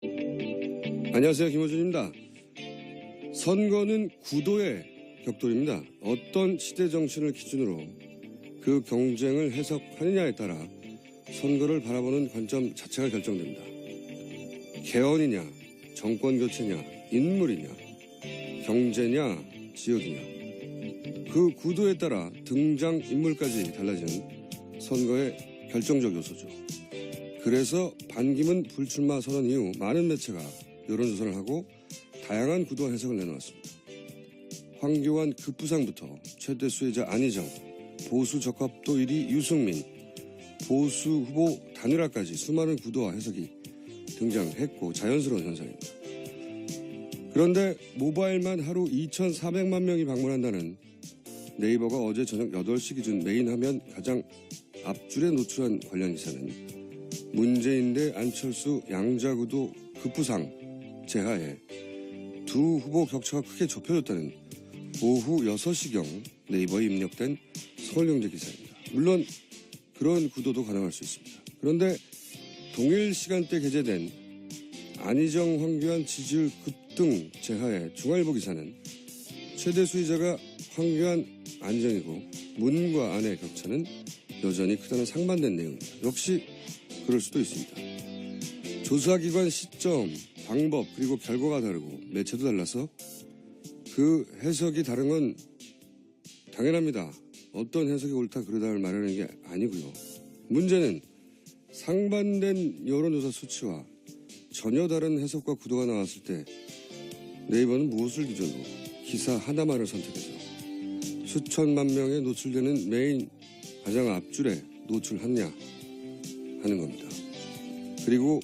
안녕하세요. 김호준입니다. 선거는 구도의 격돌입니다. 어떤 시대 정신을 기준으로 그 경쟁을 해석하느냐에 따라 선거를 바라보는 관점 자체가 결정됩니다. 개헌이냐, 정권 교체냐, 인물이냐, 경제냐, 지역이냐. 그 구도에 따라 등장 인물까지 달라지는 선거의 결정적 요소죠. 그래서 반기문 불출마 선언 이후 많은 매체가 여론조사를 하고 다양한 구도와 해석을 내놓았습니다. 황교안 급부상부터 최대 수혜자 안희정, 보수 적합도 1위 유승민, 보수 후보 단일화까지 수많은 구도와 해석이 등장했고 자연스러운 현상입니다. 그런데 모바일만 하루 2,400만 명이 방문한다는 네이버가 어제 저녁 8시 기준 메인 화면 가장 앞줄에 노출한 관련 기사는 문재인 대 안철수 양자구도 급부상 제하에 두 후보 격차가 크게 좁혀졌다는 오후 6시경 네이버에 입력된 서울경제 기사입니다. 물론 그런 구도도 가능할 수 있습니다. 그런데 동일 시간대 게재된 안희정 황교안 지지율 급등 제하의 중앙일보 기사는 최대 수혜자가 황교안 안희정이고 문과 안의 격차는 여전히 크다는 상반된 내용입니다. 역시 그럴 수도 있습니다. 조사기관 시점, 방법 그리고 결과가 다르고 매체도 달라서 그 해석이 다른 건 당연합니다. 어떤 해석이 옳다 그러다를 말하는 게 아니고요. 문제는 상반된 여론조사 수치와 전혀 다른 해석과 구도가 나왔을 때 네이버는 무엇을 기준으로 기사 하나만을 선택해서 수천만 명에 노출되는 메인 가장 앞줄에 노출하냐 하는 겁니다. 그리고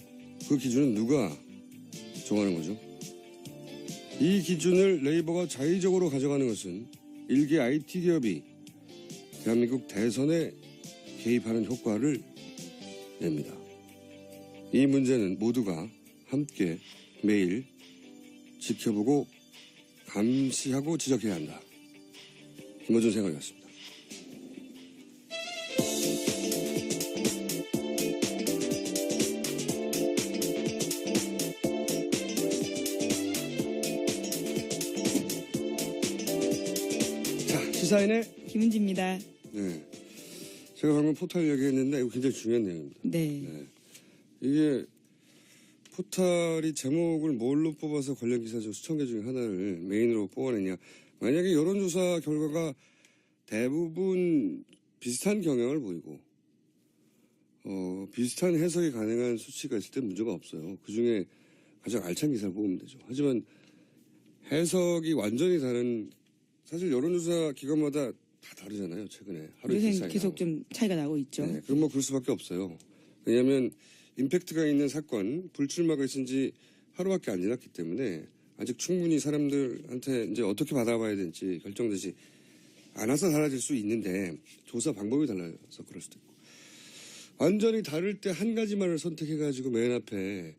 그 기준은 누가 정하는 거죠? 이 기준을 네이버가 자의적으로 가져가는 것은 일개 IT 기업이 대한민국 대선에 개입하는 효과를 냅니다. 이 문제는 모두가 함께 매일 지켜보고 감시하고 지적해야 한다. 김호준 생각이었습니다. 시사인의 김은지입니다. 네, 제가 방금 포탈 얘기했는데 이거 굉장히 중요한 내용입니다. 네. 이게 포탈이 제목을 뭘로 뽑아서 관련 기사 중 수천 개 중에 하나를 메인으로 뽑아내냐. 만약에 여론조사 결과가 대부분 비슷한 경향을 보이고 비슷한 해석이 가능한 수치가 있을 때 문제가 없어요. 그중에 가장 알찬 기사를 뽑으면 되죠. 하지만 해석이 완전히 다른, 사실 여론조사 기관마다 다 다르잖아요. 최근에 하루에 요새 계속 좀 차이가 나고 있죠. 네, 그럼 뭐 그럴 수밖에 없어요. 왜냐하면 임팩트가 있는 사건, 불출마가 있은 지 하루밖에 안 지났기 때문에 아직 충분히 사람들한테 이제 어떻게 받아봐야 될지 결정되지 않아서 달라질 수 있는데 조사 방법이 달라서 그럴 수도 있고, 완전히 다를 때 한 가지만을 선택해가지고 맨 앞에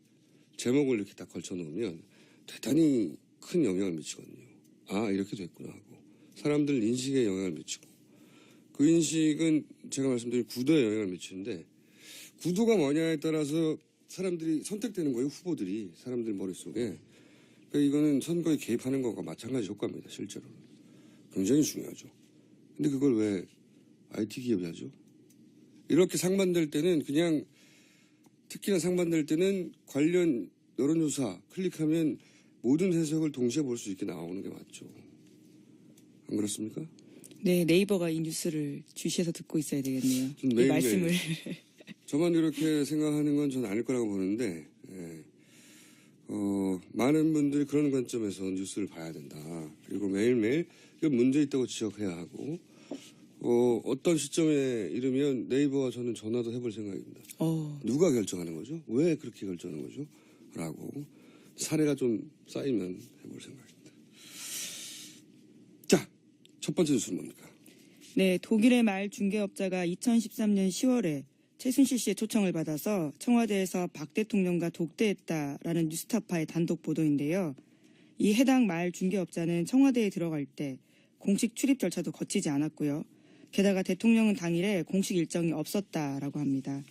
제목을 이렇게 딱 걸쳐놓으면 대단히 큰 영향을 미치거든요. 아, 이렇게 됐구나 하고 사람들 인식에 영향을 미치고, 그 인식은 제가 말씀드린 구도에 영향을 미치는데 구도가 뭐냐에 따라서 사람들이 선택되는 거예요. 후보들이 사람들 머릿속에. 그러니까 이거는 선거에 개입하는 것과 마찬가지 효과입니다. 실제로는 굉장히 중요하죠. 근데 그걸 왜 IT 기업이 하죠? 이렇게 상반될 때는 그냥, 특히나 상반될 때는 관련 여론조사 클릭하면 모든 해석을 동시에 볼 수 있게 나오는 게 맞죠. 안 그렇습니까? 네, 네이버가 이 뉴스를 주시해서 듣고 있어야 되겠네요. 이 매일매일. 말씀을. 저만 이렇게 생각하는 건 전 아닐 거라고 보는데, 많은 분들이 그런 관점에서 뉴스를 봐야 된다. 그리고 매일매일 이건 문제 있다고 지적해야 하고, 어떤 시점에 이르면 네이버와 저는 전화도 해볼 생각입니다. 누가 결정하는 거죠? 왜 그렇게 결정하는 거죠? 라고 사례가 좀 쌓이면 해볼 생각입니다. 자, 첫 번째 뉴스는 뭡니까? 네, 독일의 말 중개업자가 2013년 10월에 최순실 씨의 초청을 받아서 청와대에서 박 대통령과 독대했다라는 뉴스타파의 단독 보도인데요. 이 해당 말 중개업자는 청와대에 들어갈 때 공식 출입 절차도 거치지 않았고요. 게다가 대통령은 당일에 공식 일정이 없었다라고 합니다.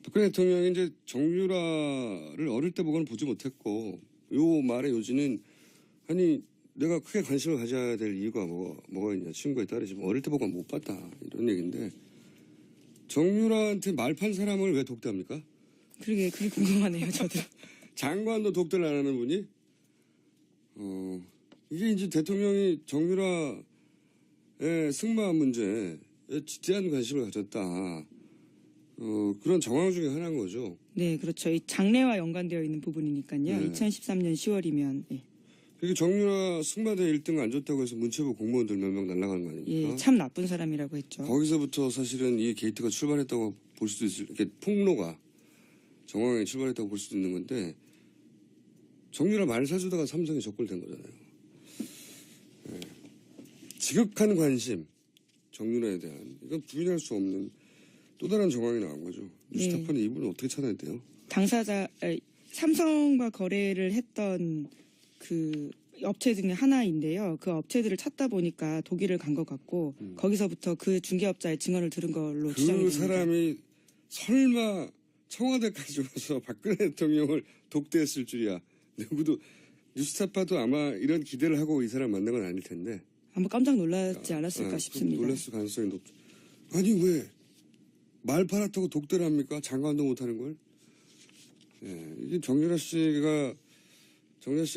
박근혜 대통령이 이제 정유라를 어릴 때 보고는 보지 못했고, 요 말의 요지는, 아니, 내가 크게 관심을 가져야 될 이유가 뭐가 있냐. 친구에 따르지만 어릴 때 보고 못 봤다. 이런 얘기인데, 정유라한테 말판 사람을 왜 독대합니까? 그게 궁금하네요, 저도. 장관도 독대를 안 하는 분이? 이게 이제 대통령이 정유라의 승마 문제에 지대한 관심을 가졌다. 그런 정황 중에 하나인 거죠. 네, 그렇죠. 이 장래와 연관되어 있는 부분이니까요. 네. 2013년 10월이면. 예. 그게 정유라 승마대 1등 안 줬다고 해서 문체부 공무원들 몇 명 날아가는 거 아닙니까? 예, 참 나쁜 사람이라고 했죠. 거기서부터 사실은 이 게이트가 출발했다고 볼 수도 있을, 이렇게 폭로가 정황에 출발했다고 볼 수도 있는 건데, 정유라 말 사주다가 삼성에 적골된 거잖아요. 예. 지극한 관심, 정유라에 대한, 이건 부인할 수 없는 또 다른 정황이 나온 거죠. 뉴스타파는 이분을 어떻게 찾아냈대요? 삼성과 거래를 했던 그 업체 중에 하나인데요. 그 업체들을 찾다 보니까 독일을 간 것 같고 거기서부터 그 중개업자의 증언을 들은 걸로 추정이 그 됩니다. 사람이 설마 청와대까지 와서 박근혜 대통령을 독대했을 줄이야. 누구도 뉴스타파도 아마 이런 기대를 하고 이 사람 만난 건 아닐 텐데. 아마 깜짝 놀랐지 않았을까 싶습니다. 놀랐을 가능성이 높죠. 아니 왜 말 팔았다고 독대를 합니까? 장관도 못하는 걸. 예, 이게 정유라 씨에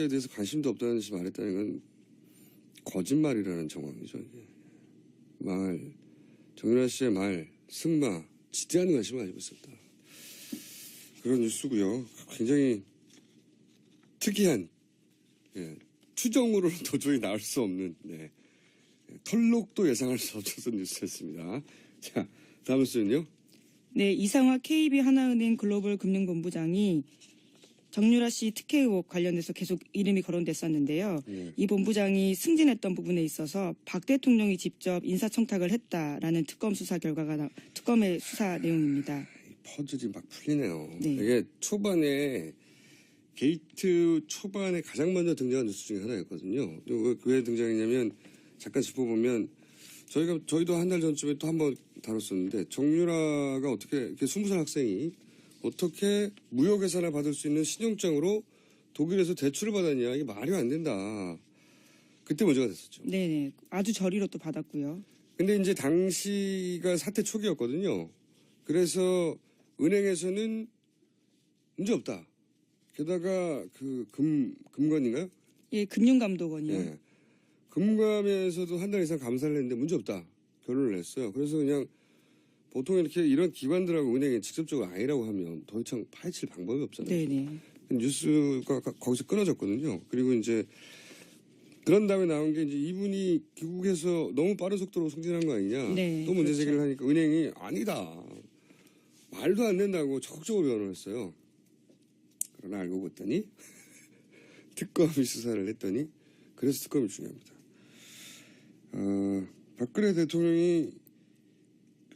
대해서 관심도 없다는 듯이 말했다는 건 거짓말이라는 정황이죠. 이게. 정유라 씨의 말, 승마, 지대한 관심을 가지고 있었다. 그런 뉴스고요. 굉장히 특이한, 추정으로는 도저히 나올 수 없는, 털록도 예상할 수 없었던 뉴스였습니다. 자, 다음 뉴스는요. 네, 이상화 KB하나은행 글로벌 금융본부장이 정유라 씨 특혜 의혹 관련해서 계속 이름이 거론됐었는데요. 이 본부장이 승진했던 부분에 있어서 박 대통령이 직접 인사청탁을 했다라는 특검의 수사 내용입니다. 퍼즐이 막 풀리네요. 네. 이게 게이트 초반에 가장 먼저 등장한 뉴스 중에 하나였거든요. 왜 등장했냐면 잠깐 짚어보면 저희도 한 달 전쯤에 또 한 번 다뤘었는데 정유라가 어떻게 이렇게 20살 학생이 어떻게 무효계산을 받을 수 있는 신용장으로 독일에서 대출을 받았냐. 이게 말이 안 된다. 그때 문제가 됐었죠. 네네. 아주 저리로 또 받았고요. 근데 이제 당시가 사태 초기였거든요. 그래서 은행에서는 문제 없다. 게다가 금관인가요? 예, 금융감독원이요. 예. 금감에서도 한 달 이상 감사를 했는데 문제 없다. 결론을 냈어요. 그래서 그냥 보통 이런 기관들하고 은행에 직접적으로 아니라고 하면 더 이상 파헤칠 방법이 없잖아요. 네네. 뉴스가 거기서 끊어졌거든요. 그리고 이제 그런 다음에 나온 게 이제 이분이 귀국해서 너무 빠른 속도로 승진한 거 아니냐. 네, 또 문제 그렇죠. 제기를 하니까 은행이 아니다. 말도 안 된다고 적극적으로 변호를 했어요. 그러나 알고 봤더니 특검이 수사를 했더니 그래서 특검이 중요합니다. 박근혜 대통령이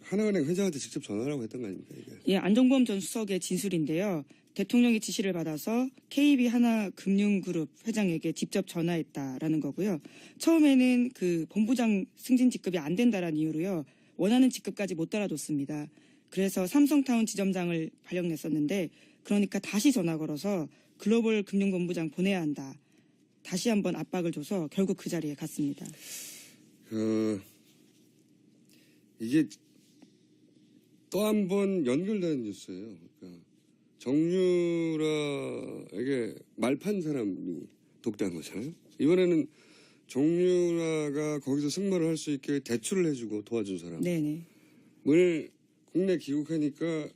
하나은행 회장한테 직접 전화라고 했던 거 아닙니까? 이게. 예, 안종범 전 수석의 진술인데요. 대통령이 지시를 받아서 KB하나금융그룹 회장에게 직접 전화했다라는 거고요. 처음에는 그 본부장 승진 직급이 안 된다라는 이유로요. 원하는 직급까지 못 달아줬습니다. 그래서 삼성타운 지점장을 발령냈었는데 그러니까 다시 전화 걸어서 글로벌 금융본부장 보내야 한다. 다시 한번 압박을 줘서 결국 그 자리에 갔습니다. 이게 또 한 번 연결되는 뉴스예요. 그러니까 정유라에게 말판 사람이 독대한 거잖아요. 이번에는 정유라가 거기서 승마를 할 수 있게 대출을 해주고 도와준 사람. 네네. 을 국내 귀국하니까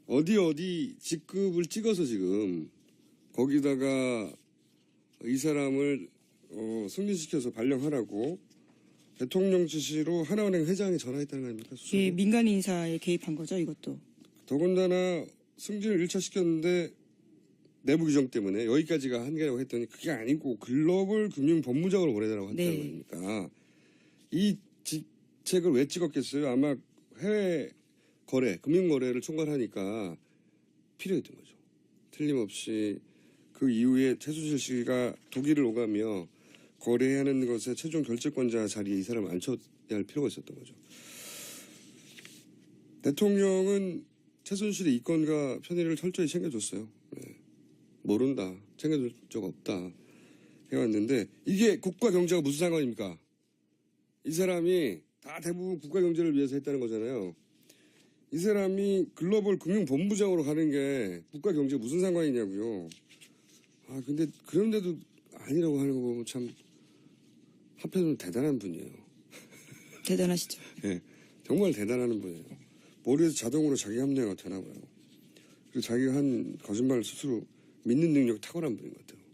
어디 직급을 찍어서 지금 거기다가 이 사람을 승진시켜서 발령하라고 대통령 지시로 하나은행 회장이 전화했다는 거 아닙니까? 예, 민간 인사에 개입한 거죠, 이것도. 더군다나 승진을 1차 시켰는데 내부 규정 때문에 여기까지가 한계라고 했더니 그게 아니고 글로벌 금융본부장으로 보내달라고 했다는 네. 거니까 이 직책을 왜 찍었겠어요? 아마 해외 거래, 금융거래를 총괄하니까 필요했던 거죠. 틀림없이 그 이후에 최순실 씨가 독일을 오가며 거래하는 것에 최종 결재권자 자리에 이 사람을 앉혀야 할 필요가 있었던 거죠. 대통령은 최순실의 이권과 편의를 철저히 챙겨줬어요. 네. 모른다, 챙겨줄 적 없다 해왔는데 이게 국가 경제가 무슨 상관입니까? 이 사람이 다 대부분 국가 경제를 위해서 했다는 거잖아요. 이 사람이 글로벌 금융본부장으로 가는 게 국가 경제에 무슨 상관이냐고요. 아 근데 그런데도 아니라고 하는 거 보면 참 한편으로는 대단한 분이에요. 대단하시죠. 네, 정말 대단한 분이에요. 머리에서 자동으로 자기 합리화가 되나 봐요. 그리고 자기가 한 거짓말을 스스로 믿는 능력이 탁월한 분인 것 같아요.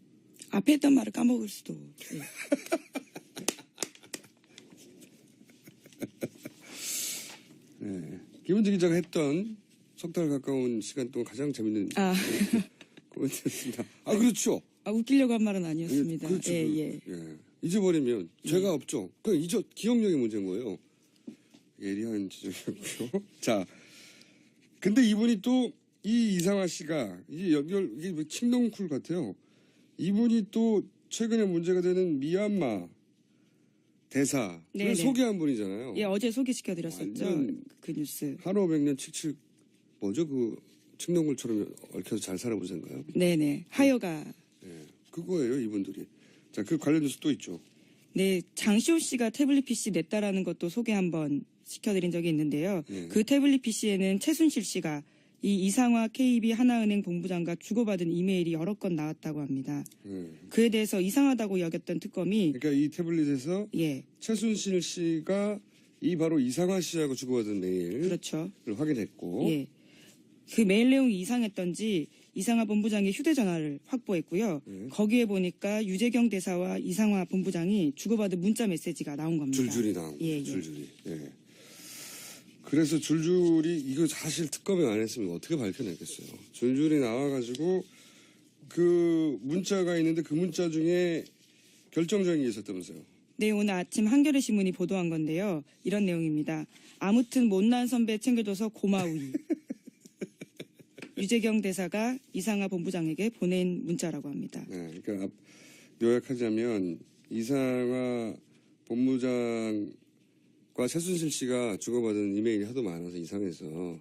앞에 했던 말을 까먹을 수도. 예. 네. 김은지 기자가 했던 석 달 가까운 시간 동안 가장 재밌는 코멘트였습니다. 아 그렇죠. 웃기려고 한 말은 아니었습니다. 그렇죠. 예. 잊어버리면 죄가 없죠. 그냥 기억력이 문제인 거예요. 예리한 지적이었고요. 자, 근데 이분이 또 이 이상화 씨가 이게 뭐 칭농쿨 같아요. 이분이 또 최근에 문제가 되는 미얀마 대사를 네네. 소개한 분이잖아요. 예, 어제 소개시켜드렸었죠. 완전 그 뉴스. 한호 백년 칙칙 뭐죠? 그 칭농쿨처럼 얽혀서 잘 살아보sen가요? 네네. 하여가. 네, 그거예요, 이분들이. 자, 그 관련 뉴스 또 있죠. 네, 장시호 씨가 태블릿 PC 냈다라는 것도 소개 한번 시켜드린 적이 있는데요. 네. 그 태블릿 PC에는 최순실 씨가 이 이상화 KB 하나은행 본부장과 주고받은 이메일이 여러 건 나왔다고 합니다. 그에 대해서 이상하다고 여겼던 특검이 그러니까 이 태블릿에서 예, 최순실 씨가 이 바로 이상화 씨하고 주고받은 메일을 그렇죠. 확인했고 예, 그 메일 내용이 이상했던지 이상화 본부장의 휴대전화를 확보했고요. 거기에 보니까 유재경 대사와 이상화 본부장이 주고받은 문자 메시지가 나온 겁니다. 줄줄이 나온 거예요. 예. 줄줄이. 예. 그래서 줄줄이 이거 사실 특검이 안 했으면 어떻게 밝혀냈겠어요. 줄줄이 나와가지고 그 문자가 있는데 그 문자 중에 결정적인 게 있었다면서요. 네, 오늘 아침 한겨레 신문이 보도한 건데요. 이런 내용입니다. 아무튼 못난 선배 챙겨줘서 고마우이. 유재경 대사가 이상화 본부장에게 보낸 문자라고 합니다. 네, 그러니까 요약하자면 이상화 본부장과 최순실 씨가 주고받은 이메일이 하도 많아서 이상해서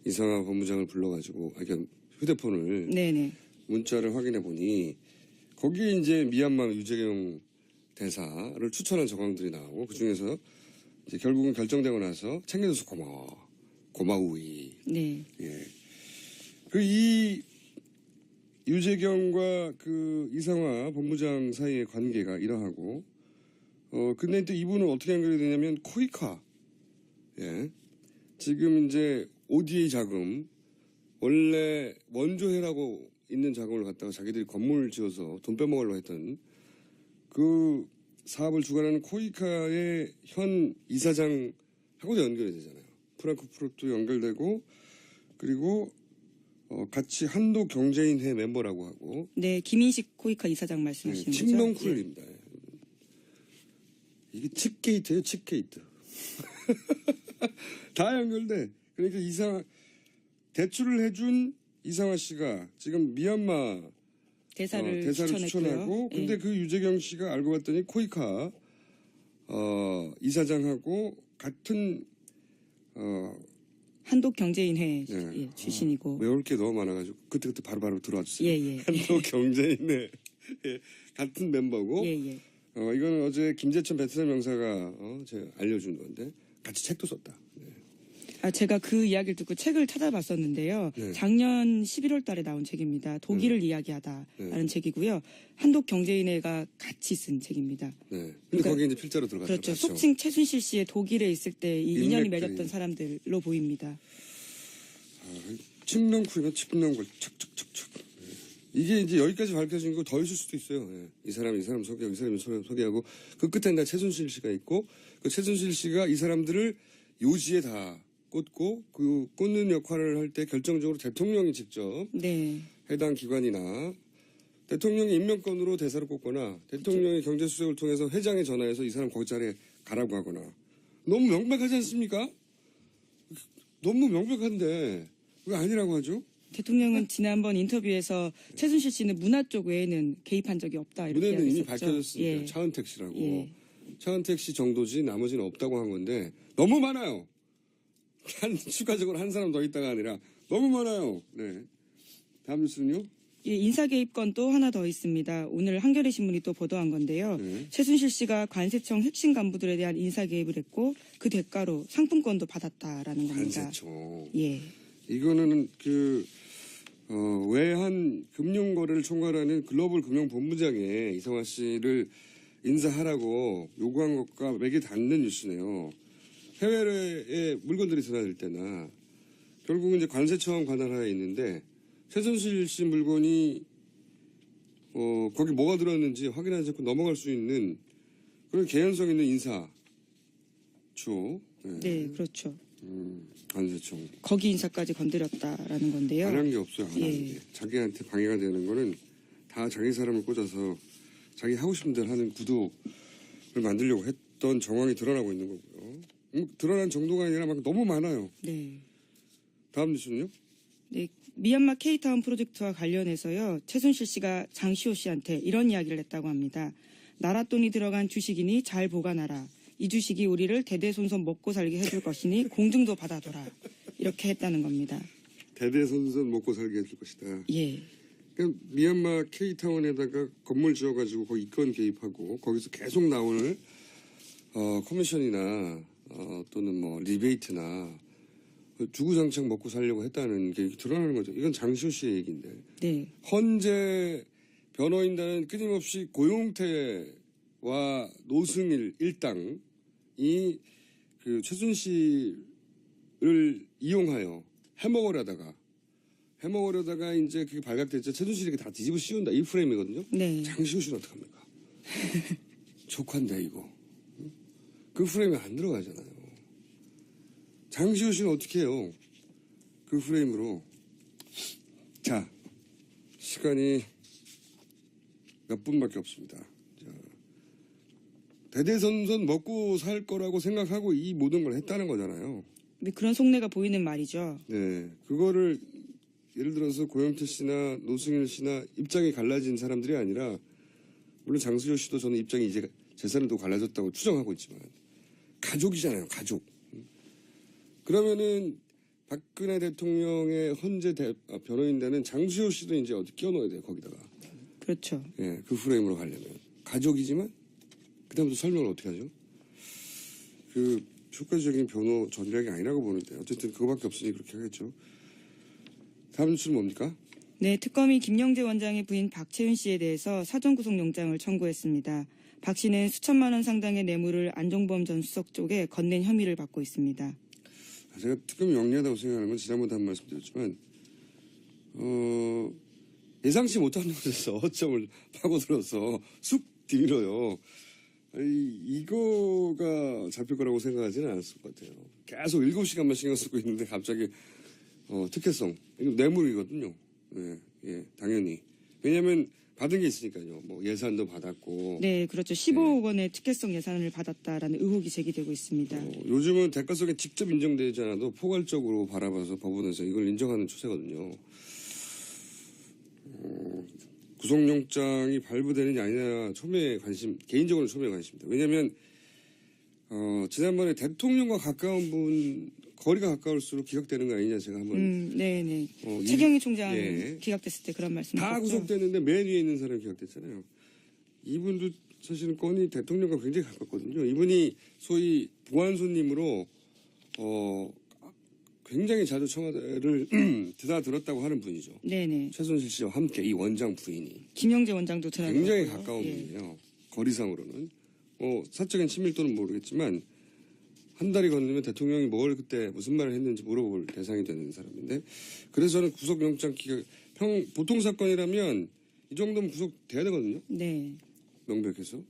이상화 본부장을 불러가지고 그러니까 휴대폰을 네네. 문자를 확인해 보니 거기에 이제 미얀마 유재경 대사를 추천한 정황들이 나오고 그 중에서 이제 결국은 결정되고 나서 챙겨줘서 고마우이. 네. 예. 그 이 유재경과 그 이상화 본부장 사이의 관계가 이러하고 근데 또 이분은 어떻게 연결이 되냐면 코이카. 예. 지금 이제 ODA 자금 원래 원조해라고 있는 자금을 갖다가 자기들이 건물을 지어서 돈 빼먹으려고 했던 그 사업을 주관하는 코이카의 현 이사장하고도 연결이 되잖아요. 프랑크푸르트도 연결되고 그리고 같이 한도 경제인회 멤버라고 하고 네, 김인식 코이카 이사장 말씀하시는 거죠? 칙농쿨입니다. 이게 칙게이트예요, 칙게이트. 다 연결돼. 그러니까 대출을 해준 이상화 씨가 지금 미얀마 대사를 추천하고 근데 예. 그 유재경 씨가 알고 봤더니 코이카 이사장하고 같은 한독경제인회 예. 예, 출신이고. 외울 게 너무 많아가지고 그때 바로 들어와 주세요. 예. 한도 경제인회 예, 같은 멤버고 예. 이거는 어제 김재천 베트남 영사가 제가 알려준 건데 같이 책도 썼다. 네. 제가 그 이야기를 듣고 책을 찾아봤었는데요. 네. 작년 11월 달에 나온 책입니다. 독일을 이야기하다라는 네. 책이고요. 한독경제인회가 같이 쓴 책입니다. 네. 근데 그러니까 거기에 이제 필자로 들어갔죠. 그렇죠. 속칭 최순실 씨의 독일에 있을 때 이 인연이 인맥들이. 맺었던 사람들로 보입니다. 칙농쿨이면 칙농쿨 척척척척. 이게 이제 여기까지 밝혀진 거 더 있을 수도 있어요. 예. 이 사람 소개하고 이 사람 소개하고 그 끝에 다 최순실 씨가 있고 그 최순실 씨가 이 사람들을 요지에 다 꽂고 그 꽂는 역할을 할 때 결정적으로 대통령이 직접 네. 해당 기관이나 대통령이 임명권으로 대사를 꼽거나 대통령이 경제수석을 통해서 회장에 전화해서 이 사람 거기 자리에 가라고 하거나 너무 명백하지 않습니까? 너무 명백한데 왜 아니라고 하죠? 대통령은 지난번 인터뷰에서 최순실 씨는 문화 쪽 외에는 개입한 적이 없다 이렇게 문제는 이미 이야기했었죠. 밝혀졌습니다. 예. 차은택 씨라고. 예. 차은택 씨 정도지 나머지는 없다고 한 건데 너무 많아요. 추가적으로 한 사람 더 있다가 아니라 너무 많아요. 네. 다음 뉴스는요? 예, 인사 개입 건도 하나 더 있습니다. 오늘 한겨레 신문이 또 보도한 건데요. 네. 최순실 씨가 관세청 핵심 간부들에 대한 인사 개입을 했고 그 대가로 상품권도 받았다라는 겁니다. 관세청. 예. 이거는 외환 금융거래를 총괄하는 글로벌 금융본부장에 이성화 씨를 인사하라고 요구한 것과 맥이 닿는 뉴스네요. 해외에 물건들이 드나들 때나 결국은 이제 관세청 관할하에 있는데 최순실 씨 물건이 거기 뭐가 들었는지 확인하지 않고 넘어갈 수 있는 그런 개연성 있는 인사죠. 네, 그렇죠. 관세청. 거기 인사까지 건드렸다라는 건데요. 안 한 게 없어요. 안 예. 하는 게. 자기한테 방해가 되는 거는 다 자기 사람을 꽂아서 자기 하고 싶은 대로 하는 구도를 만들려고 했던 정황이 드러나고 있는 거고요. 드러난 정도가 아니라 막 너무 많아요. 네. 다음 뉴스는요? 네, 미얀마 K타운 프로젝트와 관련해서요. 최순실 씨가 장시호 씨한테 이런 이야기를 했다고 합니다. 나라 돈이 들어간 주식이니 잘 보관하라. 이 주식이 우리를 대대손손 먹고 살게 해줄 것이니 공증도 받아둬라. 이렇게 했다는 겁니다. 대대손손 먹고 살게 해줄 것이다. 예. 그러니까 미얀마 K타운에다가 건물 지어가지고 거기 이권 개입하고 거기서 계속 나오는 커미션이나 또는 뭐 리베이트나 주구장창 먹고 살려고 했다는 게 드러나는 거죠. 이건 장시호 씨의 얘기인데. 네. 헌재 변호인단은 끊임없이 고용태와 노승일 일당이 그 최순실을 이용하여 해먹으려다가 이제 그게 발각됐죠. 최순실이 다 뒤집어 씌운다. 이 프레임이거든요. 네. 장시호 씨는 어떡합니까? 족한데 이거. 그 프레임에 안 들어가잖아요. 장시호 씨는 어떻게 해요? 그 프레임으로. 자, 시간이 몇 분밖에 없습니다. 자, 대대손손 먹고 살 거라고 생각하고 이 모든 걸 했다는 거잖아요. 근데 그런 속내가 보이는 말이죠. 네, 그거를 예를 들어서 고영태 씨나 노승일 씨나 입장이 갈라진 사람들이 아니라 물론 장시호 씨도 저는 입장이 이제 재산은 또 갈라졌다고 추정하고 있지만 가족이잖아요, 가족. 그러면은 박근혜 대통령의 헌재 변호인단은 장시호 씨도 이제 어디 끼워넣어야 돼요, 거기다가. 그렇죠. 예, 그 프레임으로 가려면. 가족이지만, 그다음부터 설명을 어떻게 하죠? 그, 효과적인 변호 전략이 아니라고 보는데, 어쨌든 그거밖에 없으니 그렇게 하겠죠. 다음 뉴스는 뭡니까? 네, 특검이 김영재 원장의 부인 박채윤 씨에 대해서 사전구속영장을 청구했습니다. 박 씨는 수천만 원 상당의 뇌물을 안종범 전 수석 쪽에 건넨 혐의를 받고 있습니다. 제가 특검이 영리하다고 생각하는 건 지난번에 한 말씀드렸지만, 예상치 못한 곳에서 허점을 파고들어서 쑥 뒤밀어요. 이거가 잡힐 거라고 생각하지는 않았을 것 같아요. 계속 7시간만 신경 쓰고 있는데 갑자기 특혜성, 이거 뇌물이거든요. 네, 예, 당연히. 왜냐하면 받은 게 있으니까요. 뭐 예산도 받았고. 네, 그렇죠. 15억 원의 특혜성 예산을 받았다라는 의혹이 제기되고 있습니다. 요즘은 대가성에 직접 인정되지 않아도 포괄적으로 바라봐서 법원에서 이걸 인정하는 추세거든요. 구속영장이 발부되느냐 아니냐 개인적으로 초미의 관심입니다. 왜냐하면 지난번에 대통령과 가까운 분 거리가 가까울수록 기각되는 거 아니냐 제가 한번 네네. 최경희 총장 예. 기각됐을 때 그런 말씀 다 구속됐는데 맨 위에 있는 사람이 기각됐잖아요. 이분도 사실은 건이 대통령과 굉장히 가깝거든요. 이분이 소위 보안 손님으로 굉장히 자주 청와대를 드나들었다고 하는 분이죠. 네네. 최순실 씨와 함께 이 원장 부인이 김영재 원장도 드나들었고요. 굉장히 가까운 분이에요. 거리상으로는. 사적인 친밀도는 모르겠지만 한 달이 건너면 대통령이 뭘 그때 무슨 말을 했는지 물어볼 대상이 되는 사람인데 그래서 저는 구속영장 기각 보통 사건이라면 이 정도면 구속돼야 되거든요. 네. 명백해서.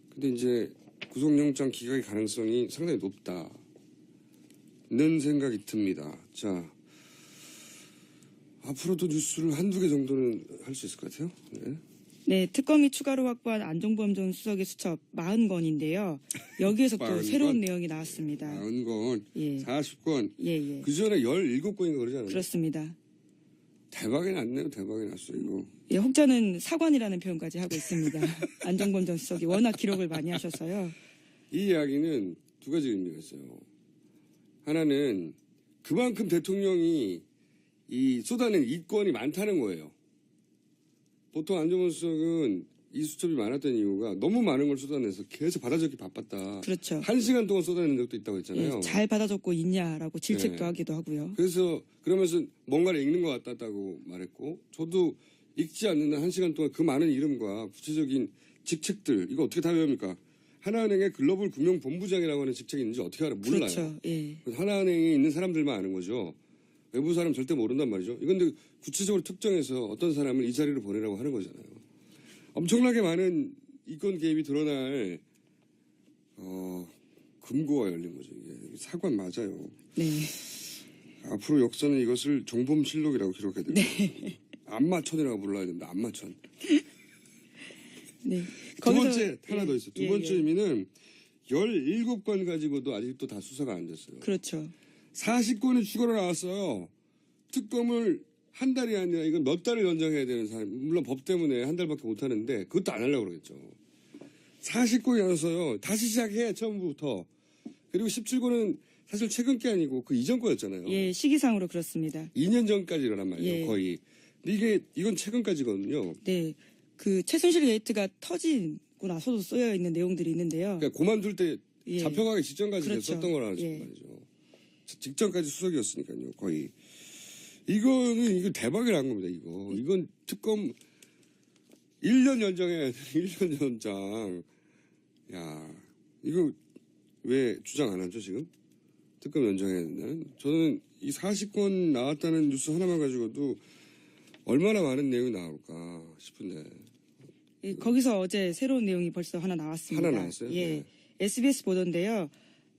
근데 이제 구속영장 기각의 가능성이 상당히 높다는 생각이 듭니다. 자, 앞으로도 뉴스를 한두 개 정도는 할 수 있을 것 같아요. 네. 네, 특검이 추가로 확보한 안종범 전 수석의 수첩 40건인데요. 여기에서 또 40건? 새로운 내용이 나왔습니다. 40건, 예. 40건. 예. 그 전에 17건인가 그러잖아요. 그렇습니다. 대박이 났네요. 대박이 났어요, 이거. 예, 혹자는 사관이라는 표현까지 하고 있습니다. 안종범 전 수석이 워낙 기록을 많이 하셔서요. 이 이야기는 두 가지 의미가 있어요. 하나는 그만큼 대통령이 이 쏟아낸 이권이 많다는 거예요. 보통 안정권 수석은 이 수첩이 많았던 이유가 너무 많은 걸 쏟아내서 계속 받아적기 바빴다. 그렇죠. 1시간 동안 쏟아낸 적도 있다고 했잖아요. 예, 잘 받아줬고 있냐라고 질책도 네. 하기도 하고요. 그래서 그러면서 뭔가를 읽는 것 같다고 말했고 저도 읽지 않는 한 1시간 동안 그 많은 이름과 구체적인 직책들 이거 어떻게 다 외웁니까? 하나은행의 글로벌 금융본부장이라고 하는 직책이 있는지 어떻게 알아? 몰라요. 그렇죠. 예. 하나은행에 있는 사람들만 아는 거죠. 외부 사람 절대 모른단 말이죠. 이건 근데 구체적으로 특정해서 어떤 사람을 이 자리로 보내라고 하는 거잖아요. 엄청나게 많은 이권 개입이 드러날 금고가 열린 거죠. 이게 사관 맞아요. 네. 앞으로 역사는 이것을 종범실록이라고 기록해야 됩니다. 네. 안마천이라고 불러야 됩니다. 안마천. 네. 두 번째 하나 더 있어요. 두 예, 번째 예. 의미는 17건 가지고도 아직도 다 수사가 안 됐어요. 그렇죠. 40건이 추가로 나왔어요. 특검을 한 달이 아니라 이건 몇 달을 연장해야 되는 사람. 물론 법 때문에 한 달밖에 못 하는데 그것도 안 하려고 그러겠죠. 40건이 나왔어요. 다시 시작해 처음부터. 그리고 17건은 사실 최근 게 아니고 그 이전 거였잖아요. 예, 시기상으로 그렇습니다. 2년 전까지 일어난 말이에요. 예. 거의. 근데 이건 최근까지거든요. 네. 그 최순실 게이트가 터지고 나서도 쓰여 있는 내용들이 있는데요. 그러니까 고만둘 때 예. 잡혀가기 직전까지 그렇죠. 썼던 거라 예. 말이죠. 직전까지 수석이었으니까요. 거의. 이거 대박이 난 겁니다. 이건 특검 1년 연장해야 돼. 1년 연장. 야, 이거 왜 주장 안 하죠 지금? 특검 연장해야 된다는. 저는 이 40건 나왔다는 뉴스 하나만 가지고도 얼마나 많은 내용이 나올까 싶은데. 예, 거기서 어제 새로운 내용이 벌써 하나 나왔습니다. 하나 나왔어요? 예. 네. SBS 보도인데요.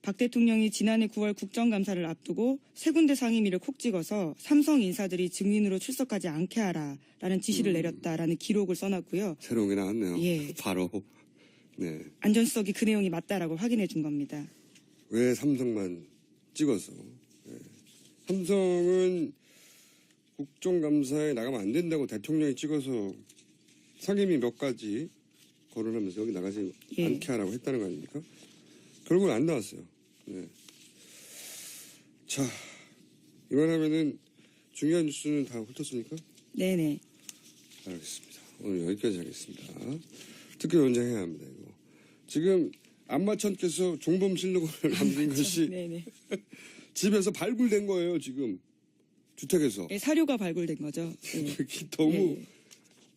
박 대통령이 지난해 9월 국정감사를 앞두고 세 군데 상임위를 콕 찍어서 삼성 인사들이 증인으로 출석하지 않게 하라라는 지시를 내렸다라는 기록을 써놨고요. 새로운 게 나왔네요. 예. 바로. 네. 안전수석이 그 내용이 맞다라고 확인해 준 겁니다. 왜 삼성만 찍어서. 네. 삼성은 국정감사에 나가면 안 된다고 대통령이 찍어서 상임위 몇 가지 거론하면서 여기 나가지 예. 않게 하라고 했다는 거 아닙니까? 결국은 안 나왔어요. 네. 자, 이만하면은 중요한 뉴스는 다 훑었습니까? 네네. 알겠습니다. 오늘 여기까지 하겠습니다. 특별 연장해야 합니다. 이거. 지금 안마천께서 종범실록을 남긴 것이 네네. 집에서 발굴된 거예요. 지금 주택에서. 예, 사료가 발굴된 거죠. 예. 그게 너무 예.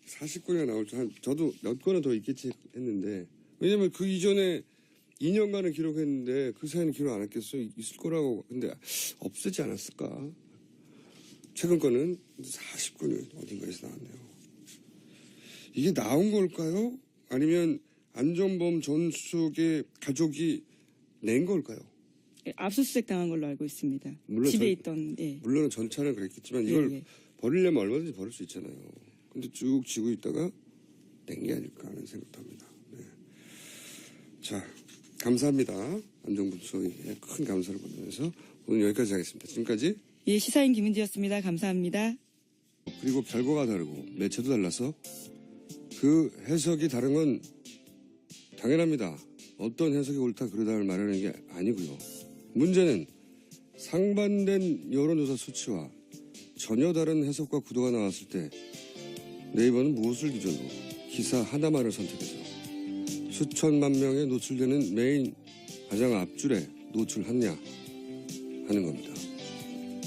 40건이나 나올 줄 저도 몇 건은 더 있겠지 했는데 왜냐면 그 이전에 2년간은 기록했는데 그 사이는 기록 안 했겠어 있을 거라고. 근데 없애지 않았을까. 최근 거는 40건이 어딘가에서 나왔네요. 이게 나온 걸까요? 아니면 안전범 전 수석의 가족이 낸 걸까요? 예, 압수수색 당한 걸로 알고 있습니다. 물론 집에 있던 예. 물론 전차는 그랬겠지만 이걸 예. 버리려면 얼마든지 버릴 수 있잖아요. 근데 쭉 지고 있다가 낸 게 아닐까 하는 생각도 합니다. 네. 자, 감사합니다. 안정분 수석에게 큰 감사를 보내면서 오늘 여기까지 하겠습니다. 지금까지. 예, 시사인 김은지였습니다. 감사합니다. 그리고 결과가 다르고 매체도 달라서 그 해석이 다른 건 당연합니다. 어떤 해석이 옳다 그러다를 말하는 게 아니고요. 문제는 상반된 여론조사 수치와 전혀 다른 해석과 구도가 나왔을 때 네이버는 무엇을 기준으로 기사 하나만을 선택해서 수천만 명에 노출되는 메인 가장 앞줄에 노출하냐 하는 겁니다.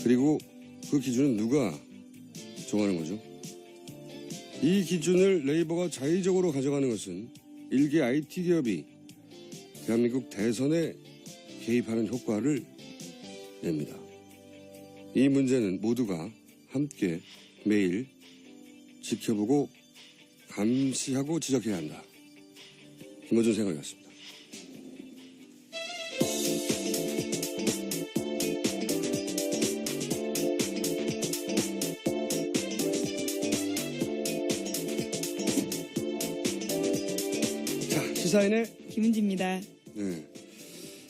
그리고 그 기준은 누가 정하는 거죠? 이 기준을 네이버가 자의적으로 가져가는 것은 일개 IT 기업이 대한민국 대선에 개입하는 효과를 냅니다. 이 문제는 모두가 함께 매일 지켜보고 감시하고 지적해야 한다. 김어준 생각이었습니다. 자, 시사인의 김은지입니다. 네.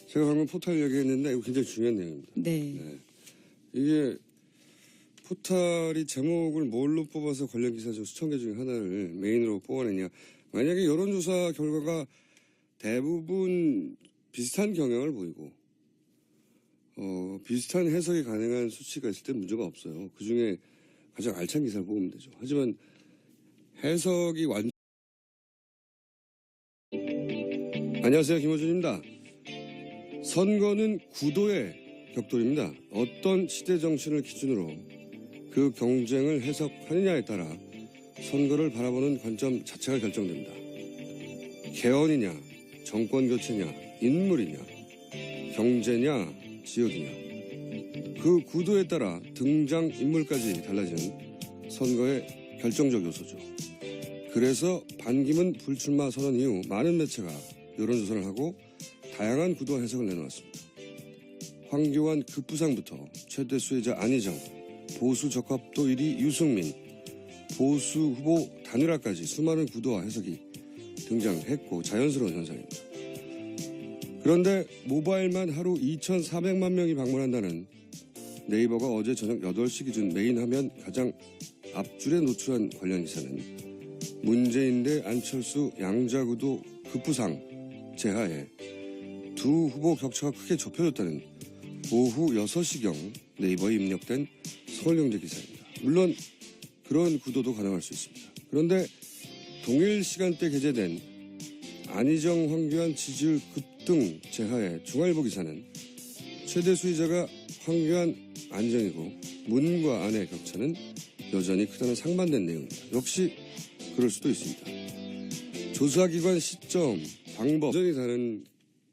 제가 방금 포탈 얘기했는데 이거 굉장히 중요한 내용입니다. 네. 네. 이게 포탈이 제목을 뭘로 뽑아서 관련 기사 중 수천 개 중에 하나를 메인으로 뽑아내냐. 만약에 여론조사 결과가 대부분 비슷한 경향을 보이고 비슷한 해석이 가능한 수치가 있을 때 문제가 없어요. 그중에 가장 알찬 기사를 뽑으면 되죠. 하지만 해석이 안녕하세요. 김호준입니다. 선거는 구도의 격돌입니다. 어떤 시대 정신을 기준으로 그 경쟁을 해석하느냐에 따라 선거를 바라보는 관점 자체가 결정됩니다. 개헌이냐, 정권 교체냐, 인물이냐, 경제냐, 지역이냐. 그 구도에 따라 등장 인물까지 달라지는 선거의 결정적 요소죠. 그래서 반기문 불출마 선언 이후 많은 매체가 여론조사를 하고 다양한 구도 해석을 내놓았습니다. 황교안 급부상부터 최대 수혜자 안희정, 보수 적합도 1위 유승민, 보수 후보 단일화까지 수많은 구도와 해석이 등장했고 자연스러운 현상입니다. 그런데 모바일만 하루 2,400만 명이 방문한다는 네이버가 어제 저녁 8시 기준 메인 화면 가장 앞줄에 노출한 관련 기사는 문재인 대 안철수 양자구도 급부상 제하에 두 후보 격차가 크게 좁혀졌다는 오후 6시경 네이버에 입력된 서울경제 기사입니다. 물론 그런 구도도 가능할 수 있습니다. 그런데 동일 시간대 게재된 안희정, 황교안 지지율 급등 제하의 중앙일보 기사는 최대 수혜자가 황교안, 안희정이고 문과 안의 격차는 여전히 크다는 상반된 내용입니다. 역시 그럴 수도 있습니다. 조사기관 시점, 방법 여전히 다른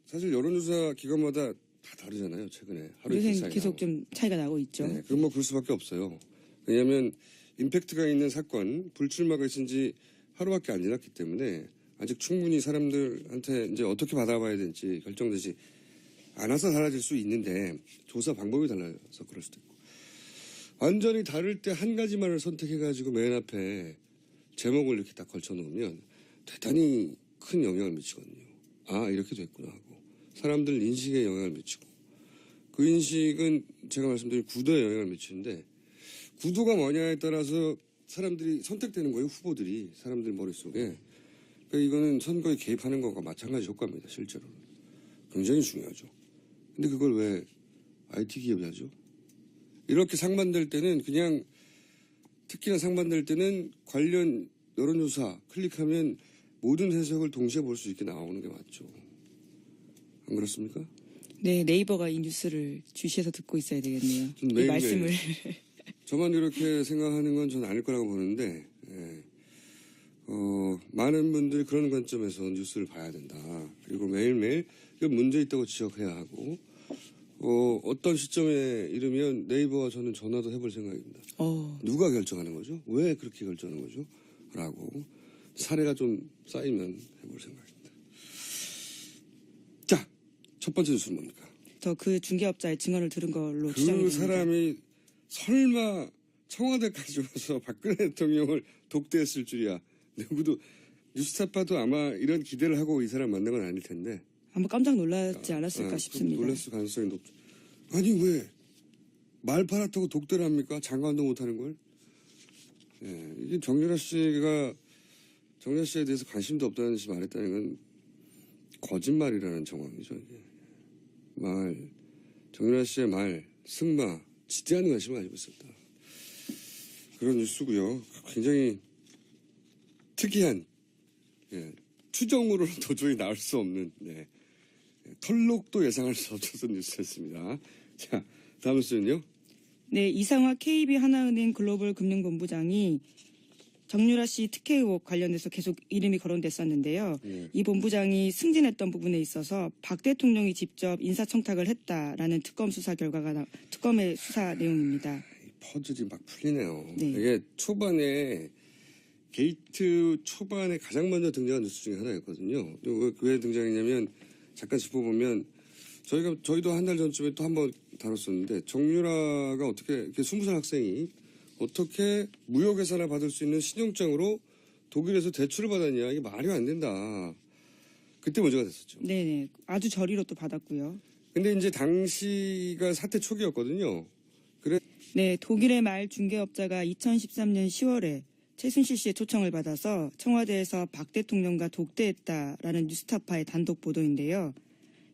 사실 여론조사 기관마다 다 다르잖아요. 최근에 하루 이틀 사이가. 계속 좀 차이가 나고 있죠. 네, 그럼 뭐 그럴 수밖에 없어요. 왜냐하면 임팩트가 있는 사건, 불출마가 있은 지 하루밖에 안 지났기 때문에 아직 충분히 사람들한테 이제 어떻게 받아봐야 될지 결정되지 않아서 달라질 수 있는데 조사 방법이 달라서 그럴 수도 있고 완전히 다를 때 한 가지만을 선택해가지고 맨 앞에 제목을 이렇게 딱 걸쳐놓으면 대단히 큰 영향을 미치거든요. 아 이렇게 됐구나 하고 사람들 인식에 영향을 미치고 그 인식은 제가 말씀드린 구도에 영향을 미치는데 구도가 뭐냐에 따라서 사람들이 선택되는 거예요. 후보들이 사람들 머릿속에. 그러니까 이거는 선거에 개입하는 것과 마찬가지 효과입니다. 실제로. 굉장히 중요하죠. 근데 그걸 왜 IT 기업이 하죠? 이렇게 상반될 때는 그냥 특히나 상반될 때는 관련 여론조사 클릭하면 모든 해석을 동시에 볼 수 있게 나오는 게 맞죠. 안 그렇습니까? 네, 네이버가 이 뉴스를 주시해서 듣고 있어야 되겠네요. 이 매일매일. 말씀을. 저만 이렇게 생각하는 건 저는 아닐 거라고 보는데 많은 분들이 그런 관점에서 뉴스를 봐야 된다. 그리고 매일매일 문제 있다고 지적해야 하고 어떤 시점에 이르면 네이버와 저는 전화도 해볼 생각입니다. 누가 결정하는 거죠? 왜 그렇게 결정하는 거죠? 라고 사례가 좀 쌓이면 해볼 생각입니다. 자, 첫 번째 뉴스는 뭡니까? 그 중개업자의 증언을 들은 걸로 그 추정이 됩니다. 사람이 설마 청와대까지 와서 박근혜 대통령을 독대했을 줄이야. 누구도 뉴스타파도 아마 이런 기대를 하고 이 사람 만난 건 아닐 텐데. 아마 깜짝 놀랐지 않았을까 싶습니다. 놀랐을 가능성이 높죠. 아니 왜 말 팔았다고 독대를 합니까? 장관도 못하는 걸. 예, 이게 정유라 씨에 대해서 관심도 없다는 듯이 말했다는 건 거짓말이라는 정황이죠. 이게. 정유라 씨의 말, 승마, 지대한 관심을 가지고 있었다. 그런 뉴스고요. 굉장히 특이한 추정으로는 도저히 나올 수 없는 털록도 예상할 수 없었던 뉴스였습니다. 자, 다음 뉴스는요. 네, 이상화 KB 하나은행 글로벌 금융본부장이 정유라 씨 특혜 의혹 관련해서 계속 이름이 거론됐었는데요. 이 본부장이 승진했던 부분에 있어서 박 대통령이 직접 인사청탁을 했다라는 특검 수사 결과가 특검의 수사 내용입니다. 퍼즐이 막 풀리네요. 네. 이게 초반에 게이트 초반에 가장 먼저 등장한 뉴스 중에 하나였거든요. 왜 등장했냐면 잠깐 짚어보면 저희도 한 달 전쯤에 또 한 번 다뤘었는데 정유라가 어떻게 이렇게 20살 학생이 어떻게 무효계산을 받을 수 있는 신용장으로 독일에서 대출을 받았냐. 이게 말이 안 된다. 그때 문제가 됐었죠. 네네. 아주 저리로 또 받았고요. 근데 이제 당시가 사태 초기였거든요. 네, 독일의 말 중개업자가 2013년 10월에 최순실 씨의 초청을 받아서 청와대에서 박 대통령과 독대했다라는 뉴스타파의 단독 보도인데요.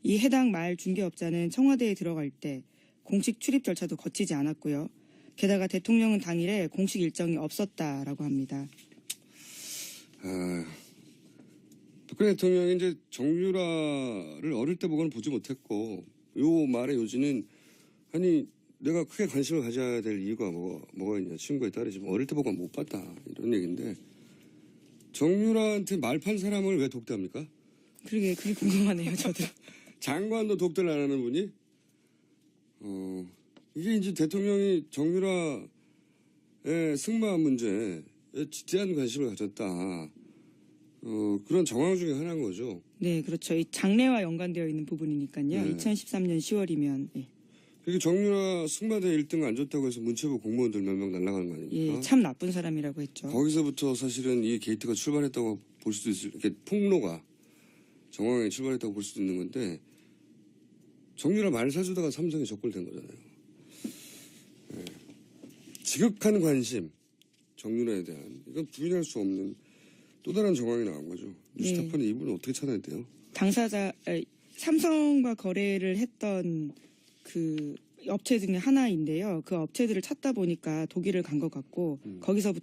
이 해당 말 중개업자는 청와대에 들어갈 때 공식 출입 절차도 거치지 않았고요. 게다가 대통령은 당일에 공식 일정이 없었다라고 합니다. 박근혜 대통령이 이제 정유라를 어릴 때 보고는 보지 못했고, 요 말의 요지는, 아니, 내가 크게 관심을 가져야 될 이유가 뭐가 있냐. 친구에 따르지만 어릴 때 보고 못 봤다. 이런 얘기인데, 정유라한테 말판 사람을 왜 독대합니까? 그게 궁금하네요, 저도. 장관도 독대를 안 하는 분이? 이게 이제 대통령이 정유라의 승마 문제에 지대한 관심을 가졌다. 그런 정황 중에 하나인 거죠. 네, 그렇죠. 이 장래와 연관되어 있는 부분이니까요. 네. 2013년 10월이면 그게 정유라 승마대 1등 안 줬다고 해서 문체부 공무원들 몇 명 날아가는 거 아닙니까? 참 나쁜 사람이라고 했죠. 거기서부터 사실은 이 게이트가 출발했다고 볼 수도 있을, 이렇게 폭로가 정황에 출발했다고 볼 수도 있는 건데, 정유라 말 사주다가 삼성에 적골된 거잖아요. 네. 지극한 관심, 정유라에 대한, 이건 부인할 수 없는 또 다른 정황이 나온 거죠. 뉴스타파는 이분을 어떻게 찾아냈대요? 삼성과 거래를 했던 그 업체 중에 하나인데요. 그 업체들을 찾다 보니까 독일을 간 것 같고 거기서